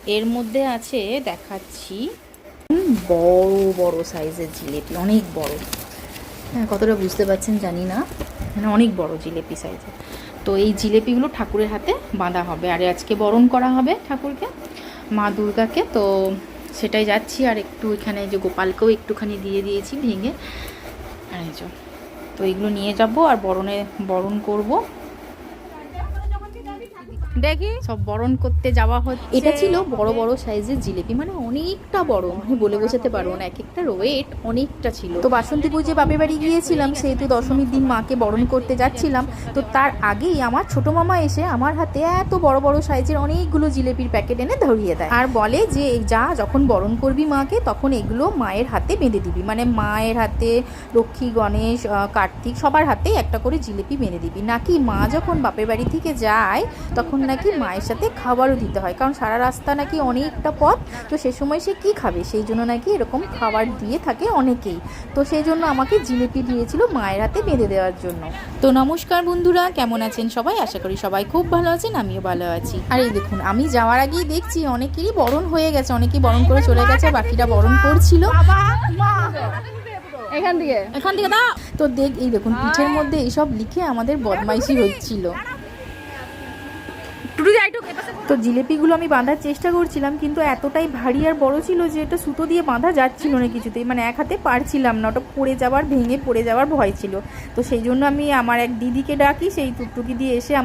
এর মধ্যে আছে দেখাচ্ছি বড় বড় সাইজের জিলেপি, অনেক বড়। হ্যাঁ, কতটা বুঝতে পারছেন জানি না, মানে অনেক বড় জিলেপি সাইজের। তো এই জিলেপিগুলো ঠাকুরের হাতে বাঁধা হবে, আর আজকে বরণ করা হবে ঠাকুরকে, মা দুর্গাকে। তো সেটাই যাচ্ছি। আর একটু এখানে যে গোপালকেও একটুখানি দিয়ে দিয়েছি ভেঙে। আর তো এগুলো নিয়ে যাব আর বরণ করব। দেখি সব বরণ করতে যাওয়া হচ্ছে। এটা ছিল বড় বড় সাইজের জিলেপি, মানে অনেকটা বড়, মানে বলে বোঝাতে পারবো না, এক একটা ওয়েট অনেকটা ছিল। তো বাসন্তী পুজো বাপের বাড়ি গিয়েছিলাম, সেহেতু দশমীর দিন মাকে বরণ করতে যাচ্ছিলাম। তো তার আগেই আমার ছোট মামা এসে আমার হাতে এত বড় বড় সাইজের অনেকগুলো জিলেপির প্যাকেট এনে ধরিয়ে দেয়, আর বলে যে যা যখন বরণ করবি মাকে তখন এগুলো মায়ের হাতে বেঁধে দিবি, মানে মায়ের হাতে, লক্ষ্মী, গণেশ, কার্তিক সবার হাতেই একটা করে জিলেপি বেঁধে দিবি। নাকি মা যখন বাপের বাড়ি থেকে যায় তখন নাকি মায়ের সাথে খাবারও দিতে হয়, কারণ সারা রাস্তা নাকি অনেকটা পথ, তো সে সময় সে কি খাবে, সেই জন্য নাকি এরকম খাবার দিয়ে থাকে অনেকেই। তো সেই জন্য আমাকে জিলিপি দিয়েছিল মায়ের হাতে বেঁধে দেওয়ার জন্য। তো নমস্কার বন্ধুরা, কেমন আছেন সবাই? আশা করি সবাই খুব ভালো আছেন, আমিও ভালো আছি। আর এই দেখুন, আমি যাওয়ার আগেই দেখছি অনেকেরই বরণ হয়ে গেছে, অনেকেই বরণ করে চলে গেছে, বাকিরা বরণ করছিল। এখান থেকে দা তো এই দেখুন পিঠের মধ্যে এইসব লিখে আমাদের বদমাইশি হচ্ছিল। তো জিলেপিগুলো আমি বাঁধার চেষ্টা করছিলাম, কিন্তু এতটাই ভারী আর বড় ছিল যে এটা সুতো দিয়ে বাঁধা যাচ্ছিল না কিছুতেই, মানে এক হাতে পারছিলাম না, ওটা পড়ে যাওয়ার, ভেঙে পড়ে যাওয়ার ভয় ছিল। তো সেই জন্য আমি আমার এক দিদিকে ডাকি, সেই টুকটুকি দিয়ে এসে